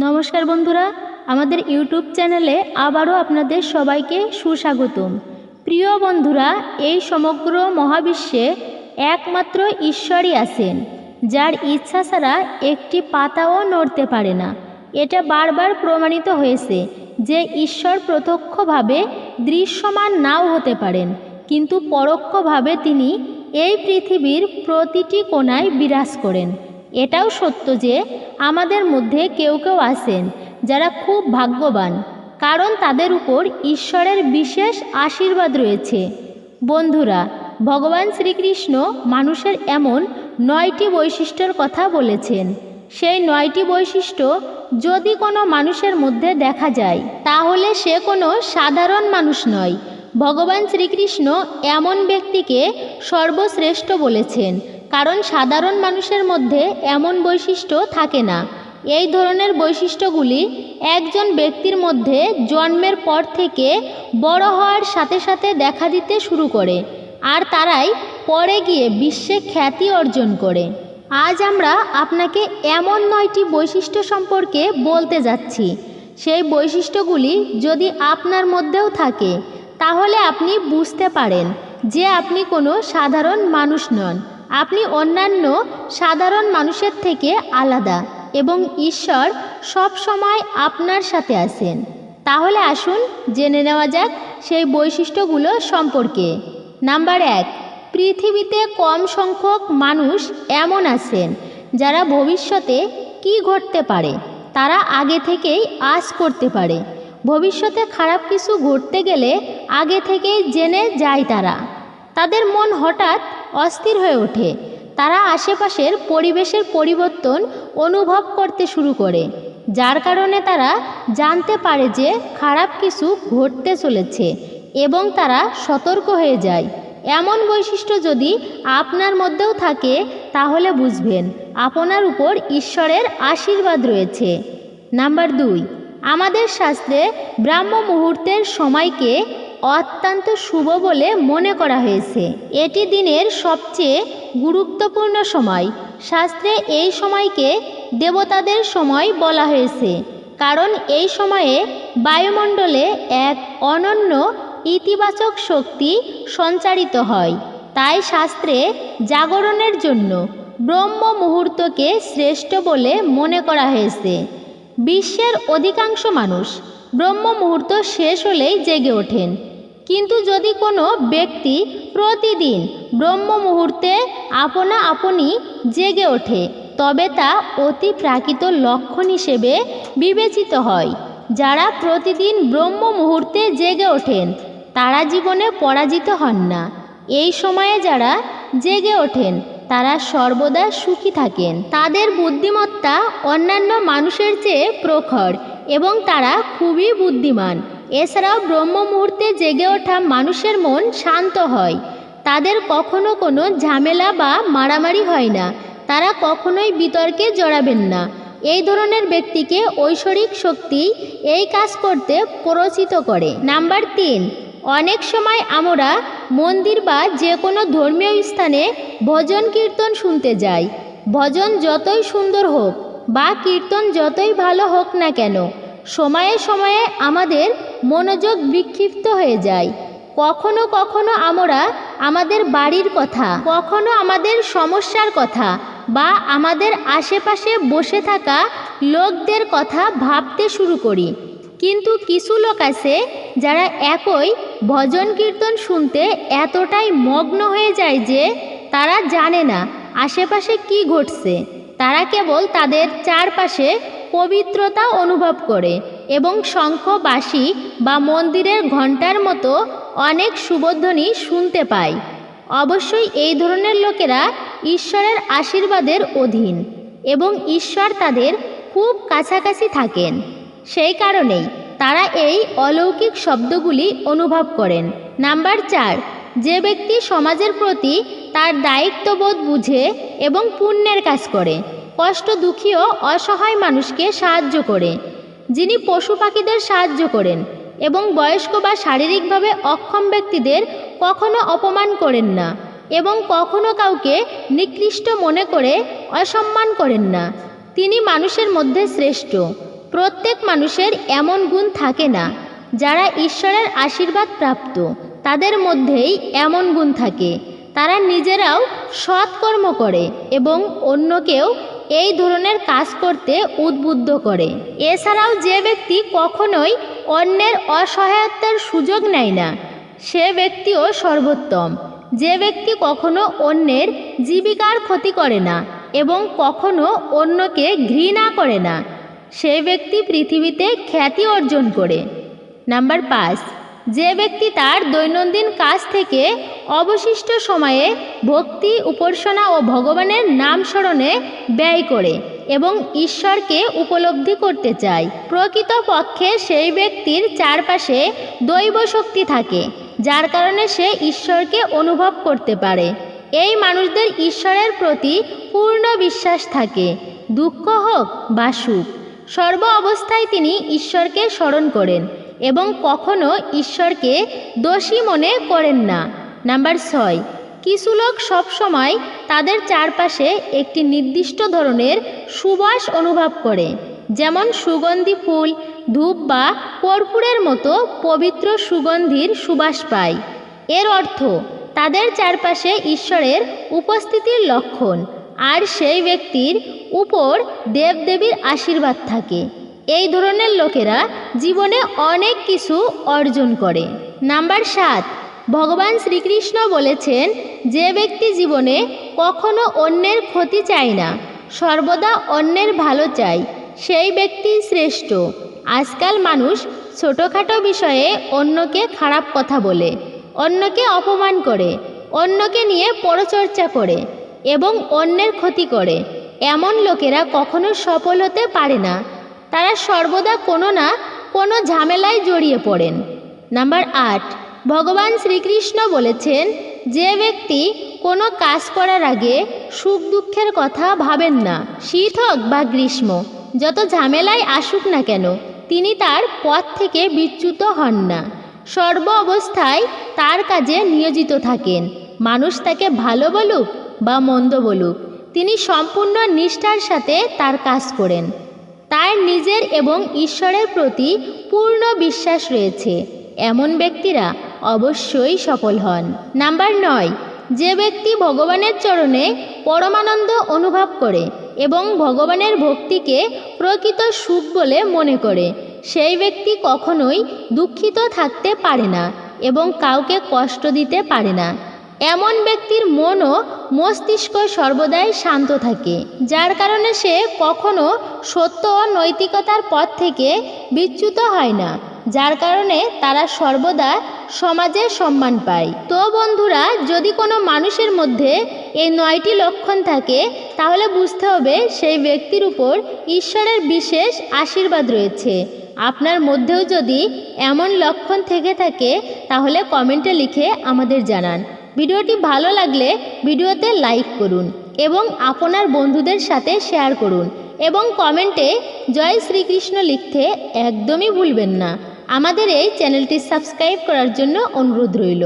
নমস্কার বন্ধুরা, আমাদের ইউটিউব চ্যানেলে আবারও আপনাদের সবাইকে সুস্বাগতম। প্রিয় বন্ধুরা, এই সমগ্র মহাবিশ্বে একমাত্র ঈশ্বরই আছেন, যার ইচ্ছা ছাড়া একটি পাতাও নড়তে পারে না। এটা বারবার প্রমাণিত হয়েছে যে ঈশ্বর প্রত্যক্ষভাবে দৃশ্যমান নাও হতে পারেন, কিন্তু পরোক্ষভাবে তিনি এই পৃথিবীর প্রতিটি কোণায় বিরাজ করেন। এটাও সত্য যে আমাদের মধ্যে কেউ কেউ আছেন যারা খুব ভাগ্যবান, কারণ তাদের উপর ঈশ্বরের বিশেষ আশীর্বাদ রয়েছে। বন্ধুরা, ভগবান শ্রীকৃষ্ণ মানুষের এমন 9টি বৈশিষ্ট্যের কথা বলেছেন। সেই 9টি বৈশিষ্ট্য যদি কোনো মানুষের মধ্যে দেখা যায়, তাহলে সে কোনো সাধারণ মানুষ নয়। ভগবান শ্রীকৃষ্ণ এমন ব্যক্তিকে সর্বশ্রেষ্ঠ বলেছেন, কারণ সাধারণ মানুষের মধ্যে এমন বৈশিষ্ট্য থাকে না। এই ধরনের বৈশিষ্ট্যগুলি একজন ব্যক্তির মধ্যে জন্মের পর থেকে বড় হওয়ার সাথে সাথে দেখা দিতে শুরু করে, আর তারাই পরে গিয়ে বিশ্বে খ্যাতি অর্জন করে। আজ আমরা আপনাকে এমন 9টি বৈশিষ্ট্য সম্পর্কে বলতে যাচ্ছি। সেই বৈশিষ্ট্যগুলি যদি আপনার মধ্যেও থাকে, তাহলে আপনি বুঝতে পারেন যে আপনি কোনো সাধারণ মানুষ নন। আপনি অন্যান্য সাধারণ মানুষের থেকে আলাদা এবং ঈশ্বর সব সময় আপনার সাথে আছেন। তাহলে আসুন জেনে নেওয়া যাক সেই বৈশিষ্ট্যগুলো সম্পর্কে। নাম্বার 1, পৃথিবীতে কম সংখ্যক মানুষ এমন আছেন যারা ভবিষ্যতে কি ঘটতে পারে তারা আগে থেকেই আশ করতে পারে। ভবিষ্যতে খারাপ কিছু ঘটতে গেলে আগে থেকেই জেনে যায় তারা। তাদের মন হঠাৎ অস্থির হয়ে ওঠে। তারা আশেপাশের পরিবেশের পরিবর্তন অনুভব করতে শুরু করে, যার কারণে তারা জানতে পারে যে খারাপ কিছু ঘটতে চলেছে এবং তারা সতর্ক হয়ে যায়। এমন বৈশিষ্ট্য যদি আপনার মধ্যেও থাকে, তাহলে বুঝবেন আপনার উপর ঈশ্বরের আশীর্বাদ রয়েছে। নাম্বার 2, আমাদের শাস্ত্রে ব্রাহ্ম মুহূর্তের সময়কে অত্যন্ত শুভ বলে মনে করা হয়েছে। এটি দিনের সবচেয়ে গুরুত্বপূর্ণ সময়। শাস্ত্রে এই সময়কে দেবতাদের সময় বলা হয়েছে, কারণ এই সময়ে বায়ুমণ্ডলে এক অনন্য ইতিবাচক শক্তি সঞ্চারিত হয়। তাই শাস্ত্রে জাগরণের জন্য ব্রহ্ম মুহূর্তকে শ্রেষ্ঠ বলে মনে করা হয়েছে। বিশ্বের অধিকাংশ মানুষ ব্রহ্ম মুহূর্ত শেষ হলেই জেগে ওঠেন, কিন্তু যদি কোনো ব্যক্তি প্রতিদিন ব্রহ্ম মুহূর্তে আপনা আপনি জেগে ওঠে, তবে তা অতি প্রাকৃত লক্ষণ হিসেবে বিবেচিত হয়। যারা প্রতিদিন ব্রহ্ম মুহূর্তে জেগে ওঠেন তারা জীবনে পরাজিত হন না। এই সময়ে যারা জেগে ওঠেন তারা সর্বদা সুখী থাকেন। তাদের বুদ্ধিমত্তা অন্যান্য মানুষের চেয়ে প্রখর এবং তারা খুবই বুদ্ধিমান। এছাড়াও ব্রহ্ম মুহূর্তে জেগে ওঠা মানুষের মন শান্ত হয়। তাদের কখনো কোনো ঝামেলা বা মারামারি হয় না। তারা কখনোই বিতর্কে জড়াবেন না। এই ধরনের ব্যক্তিকে ঐশ্বরিক শক্তি এই কাজ করতে প্ররোচিত করে। নাম্বার 3, অনেক সময় আমরা মন্দির বা যে কোনো ধর্মীয় স্থানে ভজন কীর্তন শুনতে যাই। ভজন যতই সুন্দর হোক বা কীর্তন যতই ভালো হোক না কেন, সময়ে সময়ে আমাদের মনোযোগ বিক্ষিপ্ত হয়ে যায়। কখনো কখনো আমরা আমাদের বাড়ির কথা, কখনো আমাদের সমস্যার কথা বা আমাদের আশেপাশে বসে থাকা লোকদের কথা ভাবতে শুরু করি। কিন্তু কিছু লোক আছে যারা একই ভজন কীর্তন শুনতে এতটাই মগ্ন হয়ে যায় যে তারা জানে না আশেপাশে কি ঘটছে। তারা কেবল তাদের চারপাশে পবিত্রতা অনুভব করে এবং শঙ্খ, বাঁশি বা মন্দিরের ঘণ্টার মতো অনেক শুভধ্বনি শুনতে পায়। অবশ্যই এই ধরনের লোকেরা ঈশ্বরের আশীর্বাদের অধীন এবং ঈশ্বর তাদের খুব কাছাকাছি থাকেন। সেই কারণেই তারা এই অলৌকিক শব্দগুলি অনুভব করেন। নাম্বার 4, যে ব্যক্তি সমাজের প্রতি তার দায়িত্ববোধ বুঝে এবং পুণ্যের কাজ করে, কষ্ট, দুঃখী ও অসহায় মানুষকে সাহায্য করে, যিনি পশু পাখিদের সাহায্য করেন এবং বয়স্ক বা শারীরিকভাবে অক্ষম ব্যক্তিদের কখনো অপমান করেন না এবং কখনো কাউকে নিকৃষ্ট মনে করে অসম্মান করেন না। তিনি মানুষের মধ্যে শ্রেষ্ঠ। প্রত্যেক মানুষের এমন গুণ থাকে না। যারা ঈশ্বরের আশীর্বাদ প্রাপ্ত তাদের মধ্যেই এমন গুণ থাকে। তারা নিজেরাও সৎকর্ম করে এবং অন্যকেও এই ধরনের কাজ করতে উদ্বুদ্ধ করে। এছাড়াও যে ব্যক্তি কখনোই অন্যের অসহায়তার সুযোগ নেয় না সে ব্যক্তিও সর্বোত্তম। যে ব্যক্তি কখনো অন্যের জীবিকার ক্ষতি করে না এবং কখনো অন্যকে ঘৃণা করে না সেই ব্যক্তি পৃথিবীতে খ্যাতি অর্জন করে। নাম্বার 5, যে ব্যক্তি তার দৈনন্দিন কাজ থেকে অবশিষ্ট সময়ে ভক্তি, উপাসনা ও ভগবানের নাম স্মরণে ব্যয় করে এবং ঈশ্বরকে উপলব্ধি করতে চায়। প্রকৃতপক্ষে সেই ব্যক্তির চারপাশে দৈব শক্তি থাকে যার কারণে সে ঈশ্বরকে অনুভব করতে পারে। এই মানুষদের ঈশ্বরের প্রতি পূর্ণ বিশ্বাস থাকে। দুঃখ হোক বা সুখ, সর্ব অবস্থায় তিনি ঈশ্বরকে স্মরণ করেন এবং কখনো ঈশ্বরকে দোষী মনে করেন না। নাম্বার 6, কিছু লোক সবসময় তাদের চারপাশে একটি নির্দিষ্ট ধরনের সুবাস অনুভব করে, যেমন সুগন্ধি ফুল, ধূপ বা কর্পূরের মতো পবিত্র সুগন্ধির সুবাস পায়। এর অর্থ তাদের চারপাশে ঈশ্বরের উপস্থিতির লক্ষণ আর সেই ব্যক্তির উপর দেবদেবীর আশীর্বাদ থাকে। এই ধরনের লোকেরা জীবনে অনেক কিছু অর্জন করে। নাম্বার 7, ভগবান শ্রীকৃষ্ণ বলেছেন, যে ব্যক্তি জীবনে কখনো অন্যের ক্ষতি চায় না, সর্বদা অন্যের ভালো চায়, সেই ব্যক্তি শ্রেষ্ঠ। আজকাল মানুষ ছোটোখাটো বিষয়ে অন্যকে খারাপ কথা বলে, অন্যকে অপমান করে, অন্যকে নিয়ে পরচর্চা করে এবং অন্যের ক্ষতি করে। এমন লোকেরা কখনো সফল হতে পারে না। তারা সর্বদা কোনো না কোনো ঝামেলায় জড়িয়ে পড়েন। নাম্বার 8, ভগবান শ্রীকৃষ্ণ বলেছেন, যে ব্যক্তি কোনো কাজ করার আগে সুখ দুঃখের কথা ভাবেন না, শীত হোক বা গ্রীষ্ম, যত ঝামেলায় আসুক না কেন, তিনি তার পথ থেকে বিচ্যুত হন না। সর্ব অবস্থায় তার কাজে নিয়োজিত থাকেন। মানুষ তাকে ভালো বলুক বা মন্দ বলুক, তিনি সম্পূর্ণ নিষ্ঠার সাথে তার কাজ করেন। তার নিজের এবং ঈশ্বরের প্রতি পূর্ণ বিশ্বাস রয়েছে। এমন ব্যক্তিরা অবশ্যই সফল হন। নাম্বার 9, যে ব্যক্তি ভগবানের চরণে পরমানন্দ অনুভব করে এবং ভগবানের ভক্তিকে প্রকৃত সুখ বলে মনে করে, সেই ব্যক্তি কখনোই দুঃখিত থাকতে পারে না এবং কাউকে কষ্ট দিতে পারে না। এমন ব্যক্তির মন ও মস্তিষ্ক সর্বদাই শান্ত থাকে, যার কারণে সে কখনো সত্য ও নৈতিকতার পথ থেকে বিচ্যুত হয় না, যার কারণে তারা সর্বদা সমাজে সম্মান পায়। তো বন্ধুরা, যদি কোনো মানুষের মধ্যে এই 9টি লক্ষণ থাকে তাহলে বুঝতে হবে সেই ব্যক্তির উপর ঈশ্বরের বিশেষ আশীর্বাদ রয়েছে। আপনার মধ্যেও যদি এমন লক্ষণ থেকে থাকে তাহলে কমেন্টে লিখে আমাদের জানান। ভিডিওটি ভালো লাগলে ভিডিওতে লাইক করুন এবং আপনার বন্ধুদের সাথে শেয়ার করুন এবং কমেন্টে জয় শ্রীকৃষ্ণ লিখতে একদমই ভুলবেন না। আমাদের এই চ্যানেলটি সাবস্ক্রাইব করার জন্য অনুরোধ রইল।